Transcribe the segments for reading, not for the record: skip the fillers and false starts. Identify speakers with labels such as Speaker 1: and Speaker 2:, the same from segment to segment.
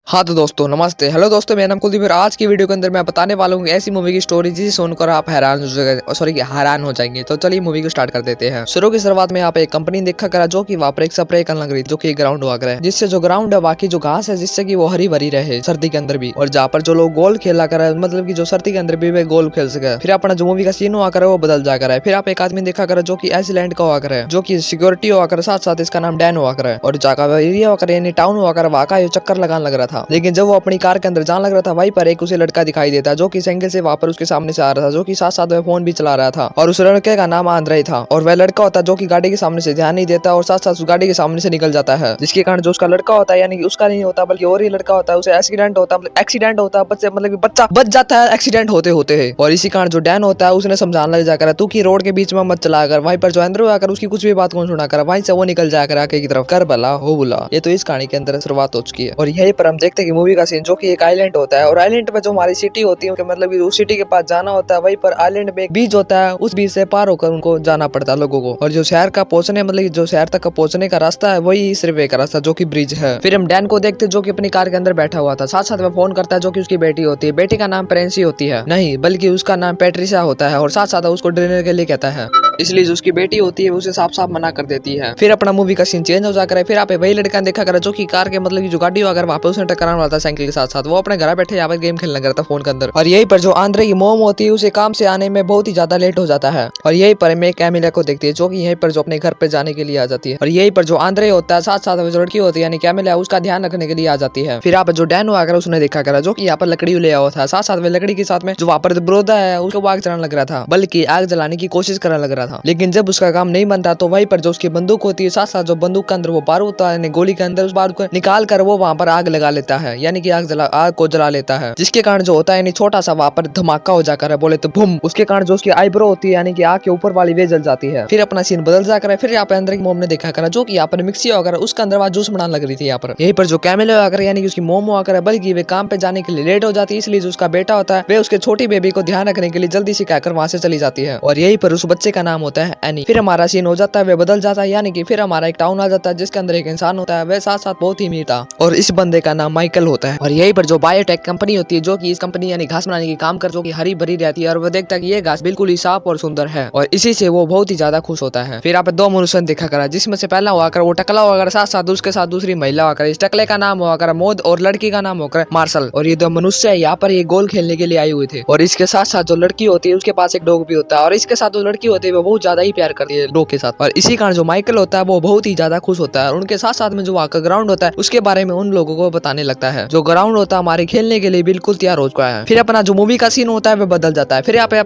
Speaker 1: हाँ तो दोस्तों नमस्ते। हेलो दोस्तों, मेरा नाम कुलदीप है। आज की वीडियो के अंदर मैं बताने वाला हूँ ऐसी मूवी की स्टोरी जिसे सुनकर आप हैरान हो जाएंगे। तो चलिए मूवी को स्टार्ट कर देते हैं। शुरू की शुरुआत में आप एक कंपनी देखा करा जो कि वहाँ पर एक स्प्रे करने लग रही, जो कि ग्राउंड हुआ करे, जिससे जो ग्राउंड है बाकी जो घास है जिससे कि वो हरी भरी रहे सर्दी के अंदर भी, और जहाँ पर जो लोग गोल खेला करे मतलब की जो सर्दी के अंदर भी वे गोल खेल सके। फिर अपना जो मूवी का सीन हुआ करे वो बदल जा करे। फिर आप एक आदमी देखा करे जो की आइसलैंड का हुआ करे, जो की सिक्योरिटी हुआ करे, साथ साथ इसका नाम डैन हुआ करे, और जहाँ एरिया हुआ करे यानी टाउन हुआ करे वहाँ का चक्कर लगाने लग रहा था। लेकिन जब वो अपनी कार के अंदर जाने लग रहा था वहीं पर एक उसे लड़का दिखाई देता जो कि साइकिल से वहां पर उसके सामने से आ रहा था, जो कि साथ साथ में फोन भी चला रहा था, और उस लड़के का नाम आंद्रे था। और वह लड़का होता जो कि गाड़ी के सामने से ध्यान नहीं देता और साथ साथ उस गाड़ी के सामने से निकल जाता है, जिसके कारण जो उसका लड़का होता है यानी कि उसका नहीं होता बल्कि और ही लड़का होता है, उसे एक्सीडेंट होता है बच्चे मतलब बच्चा बच जाता है एक्सीडेंट होते होते है। और इसी कारण जो डैन होता है उसने समझाने लग जाकर तू की रोड के बीच में मत चला कर। वहीं पर जो अंदर आकर उसकी कुछ भी बात कौन सुना कर, वहीं से वो निकल जाकर आगे की तरफ कर भला हो बुला। ये तो इस कहानी के अंदर शुरुआत हो चुकी है। और यहीं पर हम देखते हैं कि मूवी का सीन जो कि एक आइलैंड होता है, और आइलैंड पे जो हमारी सिटी होती है मतलब उस सिटी के पास जाना होता है। वहीं पर आइलैंड में एक बीच होता है, उस बीच से पार होकर उनको जाना पड़ता है लोगों को। और जो शहर का पहुंचने मतलब जो शहर तक पहुंचने का रास्ता है वही सिर्फ एक रास्ता जो कि ब्रिज है। फिर हम डैन को देखते जो कि अपनी कार के अंदर बैठा हुआ था, साथ साथ में फोन करता है जो कि उसकी बेटी होती है। बेटी का नाम प्रेंसी होती है नहीं बल्कि उसका नाम पेट्रिसा होता है, और साथ साथ उसको डिनर के लिए कहता है, इसलिए जो उसकी बेटी होती है उसे साफ साफ मना कर देती है। फिर अपना मूवी का सीन चेंज हो जाकर फिर आप वही लड़का देखा करा जो कि कार के मतलब की जो गाड़ी अगर वहां पर उसने टकराने वाला था साइकिल के साथ साथ, वो अपने घर बैठे यहाँ पर गेम खेलने लगा था फोन के अंदर। और यहीं पर जो आंद्रे की मोम होती है उसे काम से आने में बहुत ही ज्यादा लेट हो जाता है। और यहीं पर मैं कैमिला को देखती है जो कि यहीं पर जो अपने घर पे जाने के लिए आ जाती है। और यहीं पर जो आंद्रे होता है साथ साथ जो लड़की होती है यानी कैमिला उसका ध्यान रखने के लिए आ जाती है। फिर आप जो डैन हुआ कर उसने देखा करा जो कि यहाँ पर लकड़ी ले आया था, साथ साथ में लकड़ी के साथ में जो वहाँ पर ब्रोदा है उसको आग जलाने लग रहा था, बल्कि आग जलाने की कोशिश करने लग रहा था। लेकिन जब उसका काम नहीं बनता तो वहीं पर जो उसकी बंदूक होती है, साथ साथ जो बंदूक के अंदर वो बारूद होता है गोली के अंदर, उस बारूद को निकाल कर वो वहाँ पर आग लगा लेता है, यानी कि आग को जला लेता है, जिसके कारण जो होता है यानी छोटा सा वहाँ पर धमाका हो जाकर है बोले तो बूम, उसके कारण जो उसकी आईब्रो होती है यानी कि आग के ऊपर वाली वे जल जाती है। फिर अपना सीन बदल जाकर है। फिर यहाँ पे अंदर की मोम ने देखा करा जो कि यहाँ पर मिक्सी होकर उसके अंदर वहाँ जूस बनाने लग रही थी। यहाँ पर यहीं पर जो कैमिल होकर यानी कि उसकी मोम होकर बल्कि वे काम पे जाने के लिए लेट हो जाती है, इसलिए जो उसका बेटा होता है वे उसके छोटी बेबी को ध्यान रखने के लिए जल्दी से कहकर वहां से चली जाती है। और यहीं पर उस बच्चे का नाम होता है एनी। फिर हमारा सीन हो जाता है वे बदल जाता है, यानी कि फिर हमारा एक टाउन आ जाता है जिसके अंदर एक इंसान होता है, वह साथ साथ बहुत ही अमीर था, और इस बंदे का नाम माइकल होता है। और यहीं पर जो बायोटेक कंपनी होती है जो कि इस कंपनी यानी घास बनाने की काम कर जो कि हरी भरी रहती है, और वो देखता है कि ये घास बिल्कुल ही साफ और सुंदर है, और इसी से वो बहुत ही ज्यादा खुश होता है। फिर आप दो मनुष्य देखा करा जिसमें से पहला हुआ कर वो टकला हुआ कर, साथ साथ उसके साथ दूसरी महिला हुआ कर, इस टकले का नाम हुआ कर मोद और लड़की का नाम होकर मार्शल। और ये दो मनुष्य है यहाँ पर ये गोल खेलने के लिए आए हुए थे। और इसके साथ साथ जो लड़की होती है उसके पास एक डॉग भी होता है, और इसके साथ जो लड़की होती है वो बहुत ज्यादा ही प्यार करती है डॉग के साथ। और इसी कारण जो माइकल होता है वो बहुत ही ज्यादा खुश होता है, और उनके साथ साथ में जो वहाँ का ग्राउंड होता है उसके बारे में उन लोगों को बताने लगता है। जो ग्राउंड होता है हमारे खेलने के लिए बिल्कुल तैयार हो चुका है। फिर अपना जो मूवी का सीन होता है वो बदल जाता है। फिर यहाँ पे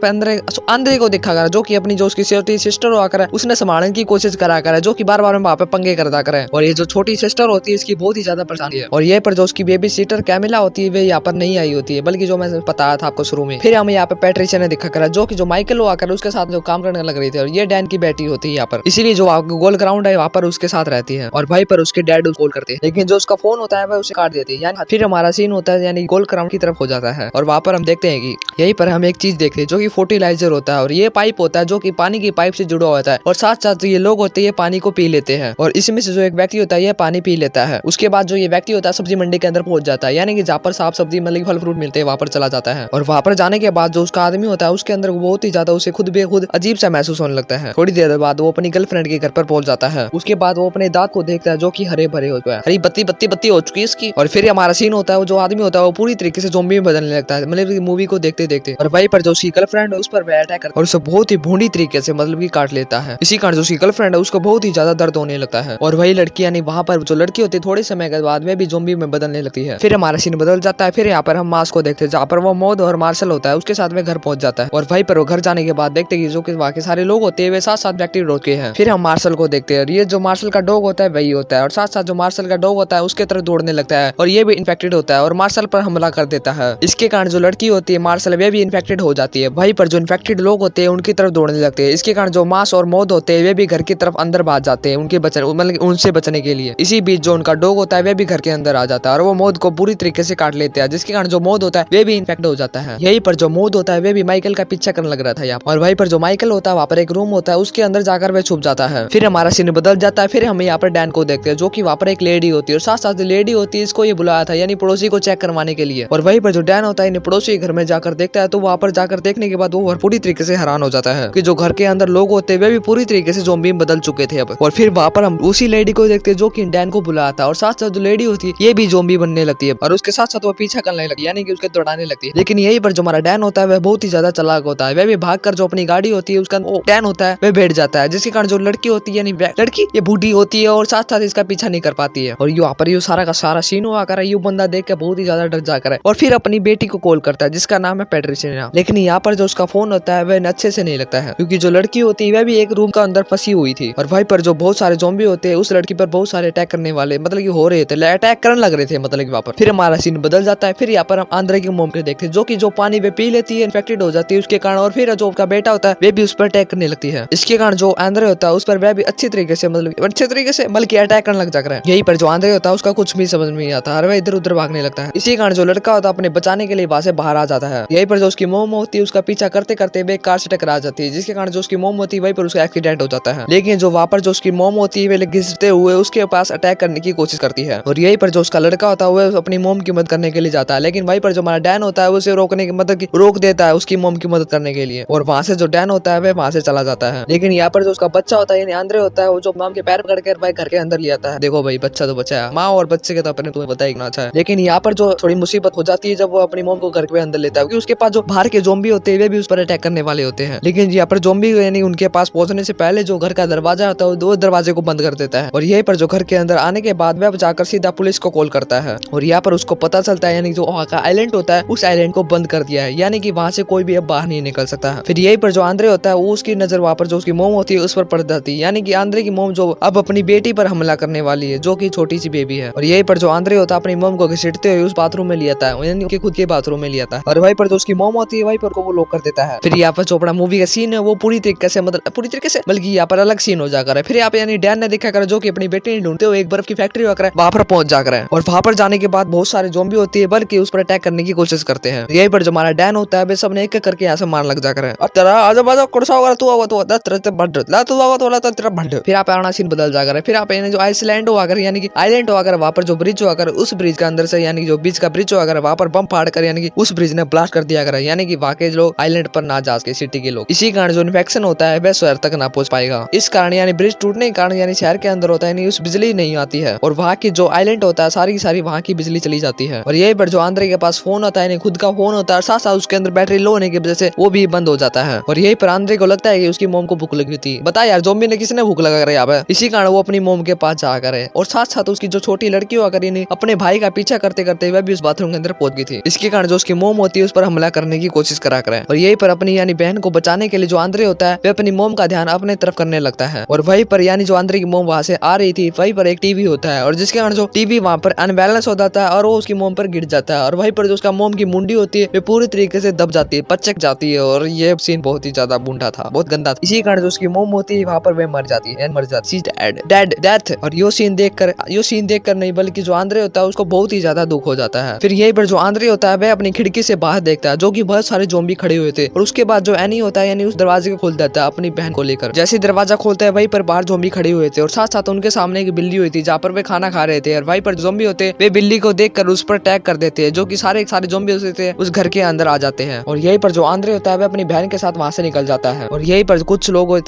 Speaker 1: आंद्रे को देखा कर जो कि अपनी जो उसकी छोटी सिस्टर हुआ कर उसने संभालने की कोशिश करा कर जो कि बार बार वहाँ पे पंगे करता करे। और ये जो छोटी सिस्टर होती है इसकी बहुत ही ज्यादा परेशानी है। और ये पर जो उसकी बेबी सीटर कैमिला होती है वे यहाँ पर नहीं आई होती है, बल्कि जो मैं बताया था आपको शुरू में। फिर हमें यहाँ पे पैट्रिशिया ने देखा करा जो कि जो माइकल हुआ कर उसके साथ जो काम करने लग रही थी, और ये डैन की बेटी होती है यहाँ पर, इसीलिए जो गोल ग्राउंड है वहाँ पर उसके साथ रहती है, और भाई पर उसके डैड कॉल करते हैं, लेकिन जो उसका फोन होता है वह उसे काट देती है। यानी फिर हमारा सीन होता है यानी गोल ग्राउंड की तरफ हो जाता है, और वहाँ पर हम देखते हैं कि यहीं पर हम एक चीज देखते हैं जो कि फर्टिलाइजर होता है, और ये पाइप होता है जो कि पानी की पाइप से जुड़ा होता है, और साथ साथ ये लोग होते हैं ये पानी को पी लेते हैं, और इसमें से जो एक व्यक्ति होता है ये पानी पी लेता है। उसके बाद जो ये व्यक्ति होता है सब्जी मंडी के अंदर पहुंच जाता है, यानी कि जहाँ पर साफ सब्जी मतलब फल फ्रूट मिलते हैं वहाँ पर चला जाता है। और वहाँ पर जाने के बाद जो उसका आदमी होता है उसके अंदर बहुत ही ज्यादा उसे खुद बेखुद अजीब सा महसूस होने लगता है। थोड़ी देर बाद वो अपनी गर्लफ्रेंड के घर पर पहुंच जाता है। उसके बाद वो अपने दांत को देखता है जो कि हरे भरे हो गए, हरी बत्ती बत्ती बत्ती हो चुकी है इसकी। और फिर हमारा सीन होता है वो जो आदमी होता है वो पूरी तरीके से ज़ॉम्बी में बदलने लगता है, मतलब मूवी को देखते देखते। और वहीं पर जो उसकी गर्लफ्रेंड है उस पर अटैक करता है और उसे बहुत ही भूंडी तरीके से मतलब की काट लेता है। इसी कारण जो उसकी गर्लफ्रेंड है उसको बहुत ही ज्यादा दर्द होने लगता है। और वही लड़की यानी वहाँ पर जो लड़की होती है थोड़े समय के बाद में भी ज़ॉम्बी में बदलने लगती है। फिर हमारा सीन बदल जाता है। फिर यहाँ पर हम मास को देखते हैं जहाँ पर वो मौद और मार्शल होता है उसके साथ में घर पहुंच जाता है। और वहीं पर वो घर जाने के बाद देखते हैं जो कि वहाँ के सारे लोग होते हैं वे साथ साथ व्यक्ति रोके हैं। फिर हम मार्शल को देखते हैं, ये जो मार्शल का डॉग होता है वही होता है, और साथ साथ जो मार्शल का डॉग होता है उसके तरफ दौड़ने लगता है, और ये भी इन्फेक्टेड होता है और मार्शल पर हमला कर देता है। इसके कारण जो लड़की होती है मार्शल वे भी इन्फेक्टेड हो जाती है। वहीं पर जो इन्फेक्टेड लोग होते हैं उनकी तरफ दौड़ने लगते हैं। इसके कारण जो मास और मौत होते हैं वे भी घर की तरफ अंदर भाग जाते हैं उनके मतलब उनसे बचने के लिए। इसी बीच जो उनका डॉग होता है वे भी घर के अंदर आ जाता है, और वो मौत को पूरी तरीके से काट लेते हैं, जिसके कारण जो मौत होता है वे भी इन्फेक्ट हो जाता है। यहीं पर जो मौत होता है वे भी माइकल का पीछा करने लग रहा था यहाँ। और वहीं पर जो माइकल होता है वहाँ पर एक रूम होता है उसके अंदर जाकर वह छुप जाता है। फिर हमारा सीन बदल जाता है। फिर हम यहाँ पर डैन को देखते हैं जो कि वहाँ पर एक लेडी होती है, और साथ साथ लेडी होती है इसको ये बुलाया था, यानी पड़ोसी को चेक करवाने के लिए। और वहीं पर जो डैन होता है इन पड़ोसी के घर में जाकर देखता है, तो वहाँ पर जाकर देखने के बाद वो पूरी तरीके से हैरान हो जाता है कि जो घर के अंदर लोग होते हैं वे भी पूरी तरीके से ज़ॉम्बी में बदल चुके थे अब। और फिर वहाँ पर हम उसी लेडी को देखते हैं जो कि डैन को बुलाया था, और साथ साथ जो लेडी होती है ये भी ज़ॉम्बी बनने लगती है, और उसके साथ साथ वो पीछा करने लगती है, यानी कि उसके दौड़ाने लगती है। लेकिन यही पर जो हमारा डैन होता है वह बहुत ही ज्यादा चालाक होता है। वह भी भागकर जो अपनी गाड़ी होती है उसका डैन होता है वह बैठ जाता है, जिसके कारण जो लड़की होती है यानी लड़की ये बूढ़ी होती है और साथ साथ इसका पीछा नहीं कर पाती है। और यहाँ पर ये सारा का सारा सीन हुआ कर ये बंदा देख के बहुत ही ज्यादा डर जाकर है, और फिर अपनी बेटी को कॉल करता है जिसका नाम है पैट्रिसिया। लेकिन यहाँ पर जो उसका फोन होता है वह अच्छे से नहीं लगता है, क्योंकि जो लड़की होती है वह भी एक रूम का अंदर फंसी हुई थी, और वहीं पर जो बहुत सारे ज़ॉम्बी होते हैं उस लड़की पर बहुत सारे अटैक करने वाले मतलब कि हो रहे थे, अटैक करने लग रहे थे मतलब कि वहाँ पर। फिर हमारा सीन बदल जाता है। फिर यहाँ पर हम आंद्रे की मोम के देखते हैं जो कि जो पानी पे पी लेती है, इन्फेक्टेड हो जाती है उसके कारण, और फिर जो उसका बेटा होता है वे भी उस पर अटैक करने लगती है। इसके कारण जो आंद्रे होता है उस पर वह भी अच्छे तरीके से बल्कि अटैक करने लग जाता है। यही पर जो आंद्रे होता है उसका कुछ भी समझ में नहीं आता, हर वह इधर उधर भागने लगता है। इसी कारण जो लड़का होता है अपने बचाने के लिए वहां से बाहर आ जाता है। यही पर जो उसकी मोम होती है उसका पीछा करते करते वे कार से टकरा जाती है, जिसके कारण जो उसकी मोम होती है वहीं पर उसका एक्सीडेंट हो जाता है। लेकिन जो वहाँ पर जो उसकी मोम होती है वे घिसते हुए उसके पास अटैक करने की कोशिश करती है, और यही पर जो उसका लड़का होता है वह अपनी मोम की मदद करने के लिए जाता है। लेकिन वहीं पर जो हमारा डैन होता है उसे रोकने की रोक देता है उसकी मोम की मदद करने के लिए, और वहां से जो डैन होता है वह वहां से चला जाता है। लेकिन यहाँ पर जो उसका बच्चा होता है यानी आंद्रे होता है वो जो माम के पैर पकड़कर भाई घर के अंदर ले आता है। देखो भाई बच्चा तो बच्चा है, माँ और बच्चे के तो अपने तुम्हें पता ही ना अच्छा है। लेकिन यहाँ पर जो थोड़ी मुसीबत हो जाती है जब वो अपनी मोम को घर के अंदर लेता है, क्योंकि उसके पास जो बाहर के ज़ॉम्बी होते हैं वे भी उस पर अटैक करने वाले होते हैं। लेकिन यहाँ पर ज़ॉम्बी यानी उनके पास पहुंचने से पहले जो घर का दरवाजा होता है वो दरवाजे को बंद कर देता है, और यही पर जो घर के अंदर आने के बाद वह जाकर सीधा पुलिस को कॉल करता है, और यहाँ पर उसको पता चलता है यानी जो वहाँ का आइलैंड होता है उस आइलैंड को बंद कर दिया है, यानी कि वहां से कोई भी अब बाहर नहीं निकल सकता है। फिर यही पर जो आंद्रे होता है वो उसकी नजर वहाँ पर जो उसकी मोम होती है उस पर पड़ जाती है, यानी कि आंद्रे की मोम जो अब अपनी बेटी पर हमला करने वाली है जो कि छोटी सी बेबी है। और यही पर जो आंद्रे होता है अपनी मोम को घसीटते हुए उस बाथरूम में लिया था, यानी कि खुद के बाथरूम में लिया था, और वहीं पर जो उसकी मोम होती है वहीं पर को वो लॉक कर देता है। फिर यहाँ पर चोपड़ा मूवी का सीन है वो पूरी तरीके से बल्कि यहाँ पर अलग सीन हो जाकर है। फिर यहाँ पे यानी डैन ने देखा कर जो कि अपनी बेटी नहीं ढूंढते हुए एक बर्फ की फैक्ट्री होकर वहां पर पहुंच जाकर है, और वहां पर जाने के बाद बहुत सारे ज़ॉम्बी होती है बल्कि उस पर अटैक करने की कोशिश करते हैं। यही पर जो हमारा डैन होता है वे सब ने एक एक करके यहाँ से मार लग जाकर है, और तेरा आजू बाजू कुर्सा होगा तू होगा तो तेरा भंड। फिर आप अपना सीन बदल जाकर है। फिर आप जो आइसलैंड होकर यानी कि आइलैंड होकर वहां पर जो ब्रिज होकर उस ब्रिज के अंदर से यानी जो बीच का ब्रिज होकर वहां पर बम फाड़ कर यानी कि उस ब्रिज ने ब्लास्ट कर दिया कर, यानी कि वहां के लोग आइलैंड पर ना जा सके सिटी के लोग। इसी कारण जो इन्फेक्शन होता है वह शहर तक ना पहुंच पाएगा। इस कारण यानी ब्रिज टूटने के कारण यानी शहर के अंदर होता है उस बिजली नहीं आती है, और वहाँ की जो आइलैंड होता है सारी की सारी वहाँ की बिजली चली जाती है। और यही पर जो आंद्रे के पास फोन होता है खुद का फोन होता है, साथ साथ उसके अंदर बैटरी लो होने की वजह से वो भी बंद हो जाता है। और यही पर आंद्रे को लगता है कि उसकी मोम को भूख लगी थी। बता यार ज़ॉम्बी ने किसने भूख लगा कर यहाँ पे, इसी कारण वो अपनी मोम के पास जाकर है, और साथ साथ उसकी जो छोटी लड़की होकर अपने भाई का पीछा करते करते वह भी उस बाथरूम के अंदर पहुंच गई थी। इसके कारण जो उसकी मोम होती है उस पर हमला करने की कोशिश करा कर है, और यही पर अपनी यानी बहन को बचाने के लिए जो आंद्रे होता है वह अपनी मोम का ध्यान अपने तरफ करने लगता है। और वहीं पर यानी जो आंद्रे की मोम वहां से आ रही थी वहीं पर एक टीवी होता है, और जिसके कारण जो टीवी वहां पर अनबैलेंस हो जाता है और वो उसकी मोम पर गिर जाता है, और वहीं पर जो उसका मोम की मुंडी होती है वे पूरी तरीके से दब जाती है, पचक जाती है, और ये सीन बहुत ही ज्यादा बूढ़ा था, बहुत गंदा था। इसी कारण जो उसकी मोम होती है वहां पर वे मर जाती है, डेथ। और यो सीन देखकर नहीं बल्कि जो आंद्रे होता है उसको बहुत ही ज्यादा दुख हो जाता है। फिर यही पर जो आंद्रे होता है वह अपनी खिड़की से बाहर देखता है जो कि बहुत सारे ज़ॉम्बी खड़े हुए थे, और उसके बाद जो एनी होता है यानी उस दरवाजे को खोल देता है अपनी बहन को लेकर। जैसे दरवाजा खोलता है वहीं पर बाहर ज़ॉम्बी खड़े हुए थे, और साथ साथ उनके सामने एक बिल्ली हुई थी जहाँ पर वे खाना खा रहे थे, और वहीं पर ज़ॉम्बी होते वे बिल्ली को देखकर उस पर अटैक कर देते हैं, जो कि सारे ज़ॉम्बी होते थे उस घर के अंदर आ जाते हैं। और यहीं पर जो आंद्रे होता है वह अपनी बहन के साथ वहां से निकल जाता है, और यहीं पर कुछ लोग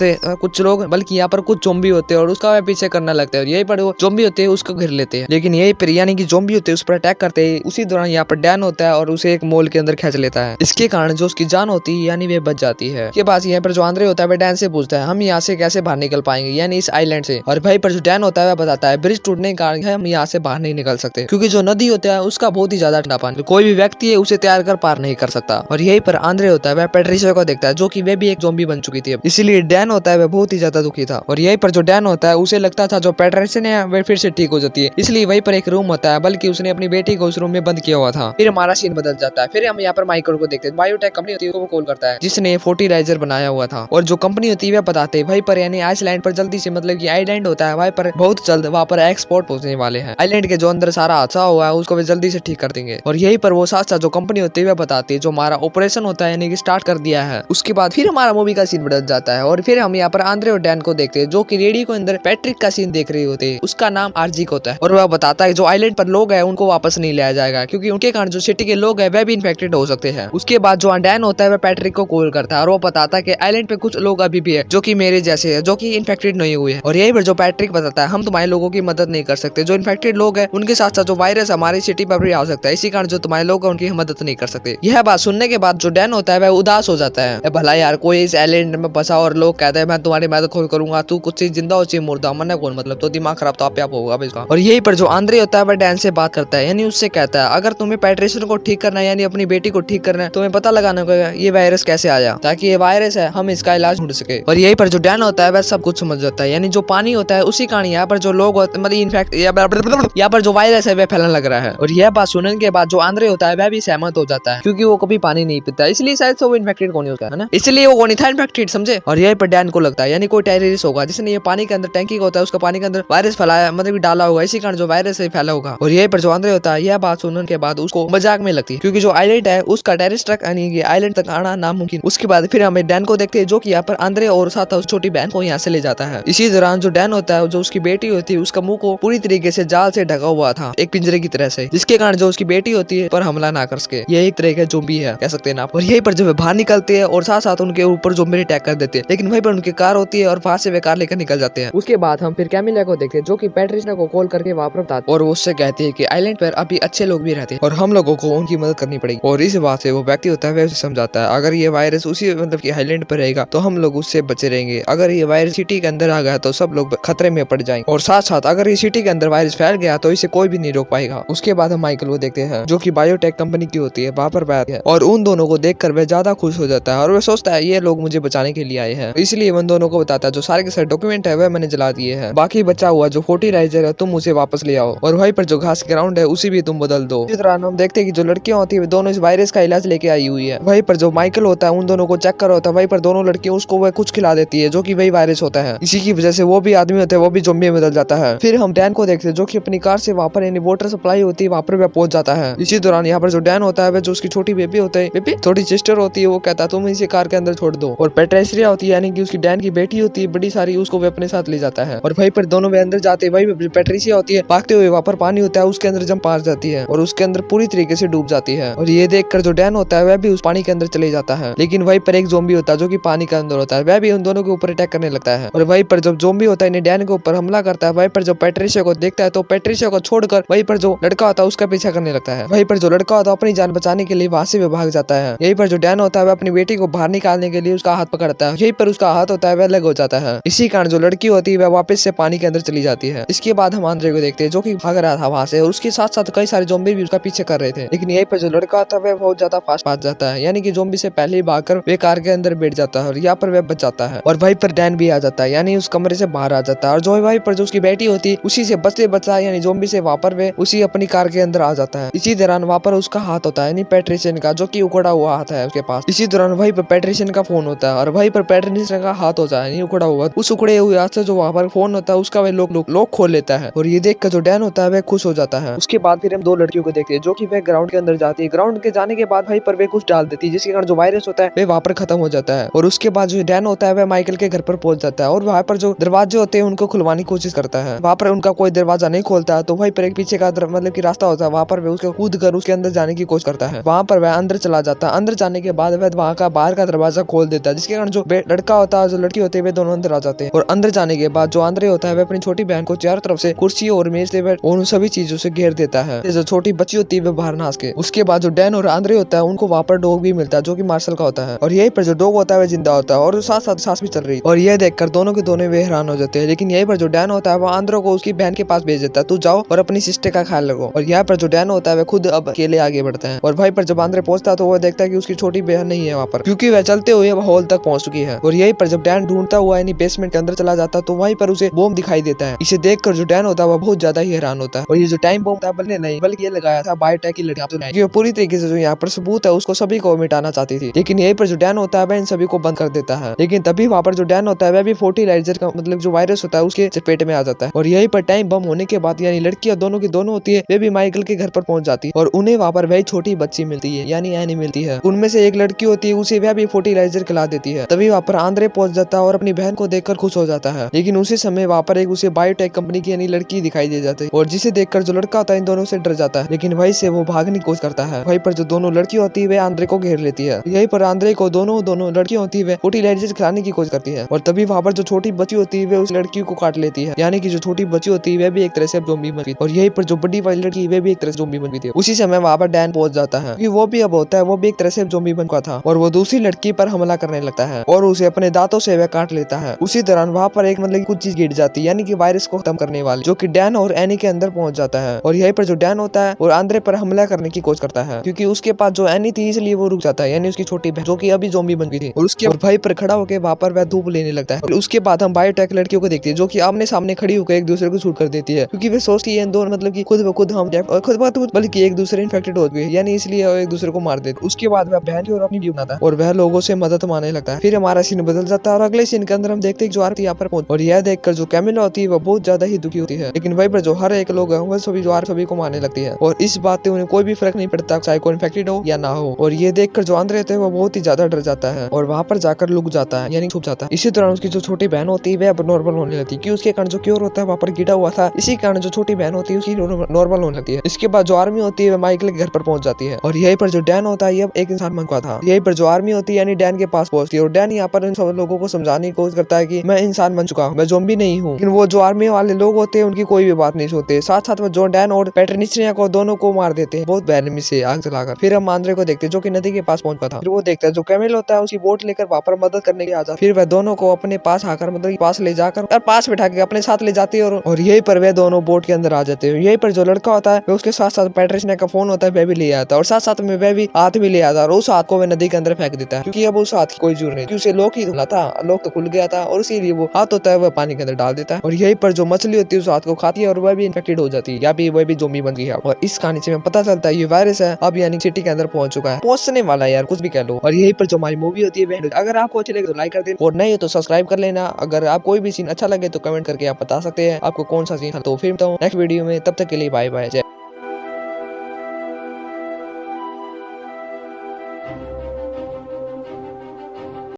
Speaker 1: बल्कि यहाँ पर कुछ ज़ॉम्बी होते हैं और उसका पीछे करने लगते हैं, और यहीं पर वो ज़ॉम्बी होते हैं उसको घेर लेते हैं। लेकिन यही पर यानी कि ज़ॉम्बी होते हैं उस पर अटैक करते हैं, उसी दौरान यहाँ पर डैन होता है और उसे एक मॉल के अंदर खींच लेता है। इसके कारण जो उसकी जान होती है यानी वे बच जाती है। के बाद यहाँ पर जो आंद्रे होता है वह डैन से पूछता है हम यहाँ से कैसे बाहर निकल पाएंगे यानी इस आइलैंड से, और भाई पर जो डैन होता है वह बताता है ब्रिज टूटने के कारण हम यहाँ से बाहर नहीं निकल सकते, क्योंकि जो नदी होता है उसका बहुत ही ज्यादा ठंडा पानी कोई भी व्यक्ति है उसे तैयार कर पार नहीं कर सकता। और यही पर आंद्रे होता है वह पैट्रिशिया को देखता है जो कि वे भी एक ज़ॉम्बी बन चुकी थी, इसीलिए डैन होता है वह बहुत ही ज्यादा दुखी था। और यही पर जो डैन होता है उसे लगता था जो पैट्रिशिया है वह फिर से ठीक हो जाती है, इसलिए वहीं पर एक रूम होता है बल्कि उसने अपनी बेटी को उस रूम में बंद किया हुआ था। फिर हमारा सीन बदल जाता है। फिर हम यहाँ पर माइकल को देखते हैं, बायोटेक कंपनी होती है वो कॉल करता है जिसने फर्टिलाइजर बनाया हुआ था, और जो कंपनी होती है वह बताते हैं वहीं पर यानी आइसलैंड पर जल्दी से मतलब कि आइलैंड होता है वहीं पर बहुत जल्द वहाँ पर एक्सपोर्ट पहुंचने वाले हैं। आइलैंड के जो अंदर सारा हादसा हुआ है उसको वे जल्दी से ठीक कर देंगे। और यही पर वो साथ साथ जो कंपनी होती है वह बताती है जो हमारा ऑपरेशन होता है यानी कि स्टार्ट कर दिया है। उसके बाद फिर हमारा मूवी का सीन बदल जाता है, और फिर हम यहाँ पर आंद्रे और डैन को देखते हैं जो कि रेडियो के अंदर पैट्रिक का सीन देख रहे होते हैं, उसका नाम आरजी होता है, और वह बताता है जो आइलैंड आइलैंड पर लोग हैं उनको वापस नहीं लाया जाएगा, क्योंकि उनके कारण जो सिटी के लोग हैं वह भी इन्फेक्टेड हो सकते हैं। उसके बाद जो डैन होता है वह पैट्रिक को कॉल करता है और वो बताता है कि आइलैंड पे कुछ लोग अभी भी है जो कि मेरे जैसे है, जो कि इन्फेक्टेड नहीं हुए हैं। और यही पर जो पैट्रिक बताता है हम तुम्हारे लोगों की मदद नहीं कर सकते, जो इन्फेक्टेड लोग हैं उनके साथ साथ जो वायरस हमारी सिटी पर भी आ सकता है, इसी कारण जो तुम्हारे लोग हैं उनकी मदद नहीं कर सकते। यह बात सुनने के बाद जो डैन होता है वह उदास हो जाता है। भला यार कोई इस आइलैंड में फंसा और लोग कहते हैं मैं तुम्हारी मदद खोल करूंगा, तू कुछ चीज जिंदा हो चाहिए मुर्दा, मरना कौन, मतलब तो दिमाग खराब तो आप होगा इसका। और यही पर जो आंद्रे होता है वह डैन से बात करता है, यानी उससे कहता है अगर तुम्हें पैट्रिशियन को ठीक करना है यानी अपनी बेटी को ठीक करना है, तुम्हें पता लगाना होगा ये वायरस कैसे आया, ताकि ये वायरस है हम इसका इलाज ढूंढ सके। और यही पर जो डैन होता है वह सब कुछ समझ जाता है, यानी जो पानी होता है उसी कारण यहाँ पर जो लोग मतलब इनफैक्ट यहाँ पर जो वायरस है वह फैलने लग रहा है। और यह बात सुनने के बाद जो आंद्रे होता है वह भी सहमत हो जाता है, क्योंकि वो कभी पानी नहीं पीता, इसलिए शायद से वो इन्फेक्टेड कौन होता है ना, इसलिए वो कौन था इन्फेक्टेड, समझे। और यही पर डैन को लगता है यानी कोई टेररिस्ट होगा जिसने ये पानी के अंदर टैंकी होता है उसका पानी के अंदर वायरस फैलाया, मतलब डाला होगा, इसी कारण जो वायरस है फैला होगा। और यही पर जो आंद्रे होता है यह बात सुनने के बाद उसको मजाक में लगती है, क्योंकि जो आइलैंड है उसका टेररिस्ट ट्रक यानी आइलैंड तक आना नामुमकिन। उसके बाद फिर हमें डैन को देखते हैं जो कि यहाँ पर आंद्रे और साथ उस छोटी बहन को यहाँ से ले जाता है। इसी दौरान जो डैन होता है जो उसकी बेटी होती है उसका मुंह को पूरी तरीके से जाल से ढका हुआ था, एक पिंजरे की तरह से, जिसके कारण जो उसकी बेटी होती है पर हमला ना कर सके। ये एक तरह का ज़ॉम्बी है कह सकते हैं आप। और यही पर जो वे बाहर निकलते हैं और साथ साथ उनके ऊपर ज़ॉम्बी अटैक कर देते हैं, लेकिन वहीं पर उनकी कार होती है और वहां से वे कार लेकर निकल जाते हैं। उसके बाद हम फिर कैमिला को देखते हैं जो कि पैट्रिशिया को कॉल करके वहां पर बताते और वो उससे कहती है कि आइलैंड पर अभी अच्छे लोग भी रहते हैं और हम लोगों को उनकी मदद करनी पड़ेगी। और इस बात से वो व्यक्ति होता है वह उसे समझाता है अगर ये वायरस उसी मतलब की आइलैंड पर रहेगा तो हम लोग उससे बचे रहेंगे, अगर ये वायरस सिटी के अंदर आ गया तो सब लोग खतरे में पड़ जाएंगे, और साथ साथ अगर ये सिटी के अंदर वायरस फैल गया तो इसे कोई भी नहीं रोक पाएगा। उसके बाद हम माइकल को देखते हैं जो कि बायोटेक कंपनी की होती है, वहां पर बैठे हैं और उन दोनों को देखकर वह ज्यादा खुश हो जाता है और वह सोचता है ये लोग मुझे बचाने के लिए आए हैं, इसलिए उन दोनों को बताता है जो सारे के सारे डॉक्यूमेंट है वह मैंने जला दिए हैं, बाकी बचा हुआ जो फर्टिलाइजर है तुम उसे वापस ले आओ, और वहीं पर जो घास ग्राउंड है उसी भी तुम बदल दो। इस दौरान हम देखते हैं कि जो लड़कियां होती है दोनों इस वायरस का इलाज लेके आई हुई है। वहीं पर जो माइकल होता है उन दोनों को चेक कर रहा होता है, वहीं पर दोनों लड़कियां उसको वह कुछ खिला देती है जो कि वही वायरस होता है, इसी की वजह से वो भी आदमी होता है वो भी ज़ॉम्बी में बदल जाता है। फिर हम डैन को देखते हैं जो कि अपनी कार से वहां पर यानी वाटर सप्लाई होती है वहां पर वह पहुंच जाता है। इसी दौरान यहाँ पर जो डैन होता है वह जो उसकी छोटी बेबी होता है बेबी छोटी सिस्टर होती है वो कहता है तुम इसे कार के अंदर छोड़ दो, और पैट्रिशिया होती है यानी कि उसकी डैन की बेटी होती है बड़ी सारी, उसको वह अपने साथ ले जाता है। और वहीं पर दोनों वे अंदर जाते हैं, वही पैट्रिशिया होती है भागते हुए वहां पर पानी होता है उसके अंदर जंप मार जाती है और उसके अंदर पूरी तरीके से डूब जाती है। और ये देखकर जो डैन होता है वह भी उस पानी के अंदर चले जाता है, लेकिन वहीं पर एक ज़ॉम्बी होता है जो कि पानी के अंदर होता है, वह भी उन दोनों के ऊपर अटैक करने लगता है। और वहीं पर जब ज़ॉम्बी होता है डैन के ऊपर हमला करता है, वहीं पर जब पैट्रिशिया को देखता है तो पैट्रिशिया को छोड़कर वहीं पर जो लड़का होता है उसका पीछा करने लगता है। वहीं पर जो लड़का होता है अपनी जान बचाने के लिए वहां से भाग जाता है। यहीं पर जो डैन होता है वह अपनी बेटी को बाहर निकालने के लिए उसका हाथ पकड़ता है, यहीं पर उसका हाथ होता है वह अलग हो जाता है, इसी कारण जो लड़की होती है वह वापस से पानी के अंदर चली जाती है। इसके बाद हम आंद्रे को देखते हैं जो कि भाग रहा था वहां से, और उसके साथ साथ कई सारे ज़ॉम्बी भी उसका पीछे कर रहे थे, लेकिन यहीं पर जो लड़का होता है वह बहुत ज्यादा फास्ट भाग जाता है, यानी कि ज़ॉम्बी से पहले ही भागकर वे कार के अंदर बैठ जाता है और यहाँ पर वह बच जाता है। और वहीं पर डैन भी आ जाता है, यानी उस कमरे से बाहर आ जाता है, और जो वहीं पर जो उसकी बेटी होती है उसी से बचते बचा यानी ज़ॉम्बी से वहां पर वे उसी अपनी कार के अंदर आ जाता है। इसी दौरान वहां पर उसका हाथ होता है यानी पैट्रिशियन का जो कि उखड़ा हुआ हाथ है उसके पास। इसी दौरान वहीं पर पैट्रिशियन का फोन होता है और वहीं पर पैट्रिशियन का हाथ होता है यानी उखड़ा हुआ, उस उखड़े हुए हाथ से जो वहां पर फोन होता है उसका वह लोग खोल लेता है, और ये देखकर जो डैन होता है वह खुश हो जाता है। उसके बाद फिर हम दो लड़कियों को देखते हैं जो कि वह ग्राउंड के अंदर जाती है, ग्राउंड के जाने के बाद वहीं पर वे कुछ डाल देती है जिसके कारण जो वायरस होता है वह वहां पर खत्म हो जाता है। और उसके बाद जो डैन होता है वह माइकल के घर पर पहुंच जाता है और वहां पर जो दरवाजे होते हैं उनको खुलवाने की कोशिश करता है, वहां पर उनका कोई दरवाजा नहीं खोलता है, तो वहीं पर एक पीछे का मतलब की रास्ता होता है वहां पर वह उसको कूद कर उसके अंदर जाने की कोशिश करता है। वहां पर वह अंदर चला जाता है, अंदर जाने के बाद वह वहां का बाहर का दरवाजा खोल देता है जिसके कारण जो लड़का होता है जो लड़की होती है वे दोनों अंदर आ जाते हैं। और अंदर जाने के बाद जो आंद्रे होता है वह अपनी छोटी बहन को चारों तरफ से कुर्सी और मेज से और उन सभी चीजों से घेर देता है, जो छोटी बच्ची होती है वह बाहर नाच के। उसके बाद जो डैन और आंद्रे होता है उनको वहां पर डॉग भी मिलता है जो कि मार्शल का होता है, और यहीं पर जो डॉग होता है वह जिंदा होता है और साथ साथ सांस भी चल रही है। और यह देखकर दोनों के दोनों वे हैरान हो जाते हैं, लेकिन यहीं पर जो डैन होता है वह आंद्रो को उसकी बहन के पास भेज देता है, तू जाओ और अपनी सिस्टर का ख्याल रखो। और यहाँ पर जो डैन होता है वह खुद अब अकेले आगे बढ़ता है, और भाई पर जब आंद्रे पहुंचता है तो वह देखता है कि उसकी छोटी बहन नहीं है वहाँ पर, क्योंकि वह चलते हुए वह हॉल तक पहुंच चुकी है। और यहीं पर जब डैन ढूंढता हुआ यानी बेसमेंट के अंदर चला जाता है तो वहीं पर उसे बॉम्ब दिखाई देता है। इसे देखकर जो डैन होता है वह बहुत ज्यादा ही हैरान होता है, और ये जो टाइम बॉम्ब था बल्कि नहीं बल्कि ये लगाया था बायोटेक की लड़कियां, तो पूरी तरीके से जो यहाँ पर सबूत है उसको सभी को मिटाना चाहती थी, लेकिन यहीं पर जो डैन होता है वह इन सभी को बंद कर देता है। लेकिन तभी वहाँ पर जो डैन होता है वह भी फर्टिलाइजर का मतलब जो वायरस होता है उसके चपेट में आ जाता है। और यहीं पर टाइम बम होने के बाद यानी लड़कियां दोनों की दोनों होती है वे भी माइकल के घर पर पहुंच जाती है, और उन्हें वहाँ पर वही छोटी बच्ची मिलती है यानी एनी मिलती है। उनमें से एक लड़की होती है उसे वह भी फर्टिलाइजर खिला देती है। तभी वहाँ पर आंद्रे पहुंच जाता है और अपनी बहन को देखकर खुश हो जाता है, लेकिन उसी समय वहाँ पर एक उसे बायोटेक कंपनी की यानी लड़की दिखाई दे जाती है, और जिसे देखकर जो लड़का होता है इन दोनों से डर जाता है, लेकिन वहीं से वो भागने की कोशिश करता है। वहीं पर जो दोनों लड़की होती है वे आंद्रे को घेर लेती है। यहीं पर आंद्रे को दोनों लड़की होती है फर्टिलाइजर खिलाने की कोशिश करती है और तभी वहाँ पर जो छोटी बच्ची होती है वे उस लड़की को काट लेती है। यानी कि जो छोटी बच्ची होती है वे भी एक तरह से ज़ॉम्बी बन गई और यहीं पर जो बड़ी वाली लड़की वे भी एक तरह से ज़ॉम्बी बन गई थी। उसी समय वहाँ पर डैन पहुंच जाता है कि वो भी अब होता है, वो भी एक तरह से ज़ॉम्बी बन गया था और वो दूसरी लड़की पर हमला करने लगता है और उसे अपने दांतों से वह काट लेता है। उसी दौरान वहाँ पर एक मतलब कुछ चीज गिर जाती है, यानी कि वायरस को खत्म करने वाली, जो कि डैन और एनी के अंदर पहुंच जाता है और यहीं पर जो डैन होता है और आंद्रे पर हमला करने की कोशिश करता है क्योंकि उसके पास जो एनी थी इसलिए वो रुक जाता है, यानी उसकी छोटी बहन जो कि अभी ज़ॉम्बी बन गई थी और उसके भाई पर खड़ा होकर वहाँ पर वह धूप लेने लगता है। और उसके बाद हम बायोटेक लड़कियों को देखते हैं जो कि आमने सामने खड़ी होकर एक दूसरे को शूट कर देती है क्योंकि वे सोचती है दोनों मतलब कि खुद ब खुद हम और खुद ब खुद बल्कि एक दूसरे इन्फेक्टेड हो गए, यानी इसलिए एक दूसरे को मार देते। उसके बाद वह बहन की और अपनी ड्यूब बनाता है और वह लोगों से मदद मांगने लगता है। फिर हमारा सीन बदल जाता है और अगले सीन के अंदर हम देखते हैं जो आरती यहाँ पर पहुंच और यह देखकर जो कैमिला होती है वो बहुत ज्यादा ही दुखी होती है, लेकिन वहीं पर जो हर एक लोग है वह सभी को मारने लगती है और इस बात से उन्हें कोई भी फर्क नहीं पड़ता चाहे कोई इन्फेक्टेड हो या ना हो। और ये देखकर जो आंद्रे होते हैं वो बहुत ही ज्यादा डर जाता है और वहाँ पर जाकर लुक जाता है, यानी छुप जाता है। इसी दौरान उसकी जो छोटी बहन होती है वह अब नॉर्मल होने लगती है क्योंकि उसके कारण जो क्योर होता है वहाँ पर गिरा हुआ था, इसी कारण जो छोटी बहन होती है उसकी नॉर्मल होने लगती है। इसके बाद जो आर्मी होती है माइकल के घर पर पहुंच जाती है और यहीं पर जो डैन होता है अब एक इंसान बन गया था। यहीं पर जो आर्मी होती है यानी डैन के पास पहुंचती है और डैन यहाँ पर इन सब लोगों को समझाने की कोशिश करता है कि मैं इंसान बन चुका हूँ, मैं ज़ॉम्बी नहीं हूँ। लेकिन वो जो आर्मी वाले लोग होते हैं उनकी कोई भी बात नहीं सुनते, साथ साथ वो जो डैन और पैट्रिनिया को दोनों को मार देते हैं बहुत बेरहमी से आग जलाकर। फिर हम आंद्रे को देखते हैं जो कि नदी के पास पहुंचा था। फिर वो देखता है जो कैमिल होता है उसकी बोट लेकर वहाँ पर मदद करने के आ जाता है। फिर वह दोनों को अपने पास आकर मतलब पास ले जाकर और पास बैठा के अपने साथ ले जाती है और यहीं पर वे दोनों बोट के अंदर आ जाते हैं। यहीं पर जो लड़का होता है उसके साथ साथ पैट्रिनिया का फोन होता है वह भी ले आता है और साथ साथ में वह भी हाथ भी ले आता है और उस हाथ को वह नदी के अंदर फेंक देता है क्योंकि अब उस हाथ की कोई जरूरत नहीं, क्योंकि उसे लॉक ही खुला था, लॉक तो खुल गया था और इसीलिए वो हाथ होता है वह पानी के अंदर डाल देता है और यहीं पर जो मछली होती है उस हाथ को खाती है और वह भी इन्फेक्टेड हो जाती है या भी वह भी ज़ॉम्बी बन गई है। और इस कहानी से हमें पता चलता है ये वायरस है अब यानी सिटी के अंदर पहुंच चुका है, पहुंचने वाला है यार कुछ भी कह लो। और यहीं पर जो हमारी मूवी होती है अगर आपको अच्छी लगे तो लाइक कर देना और नहीं तो सब्सक्राइब कर लेना। अगर आप कोई भी सीन अच्छा लगे तो कमेंट करके आप बता सकते हैं आपको कौन सा सीन। तो फिर नेक्स्ट वीडियो में, तब तक के लिए बाय बाय, जय।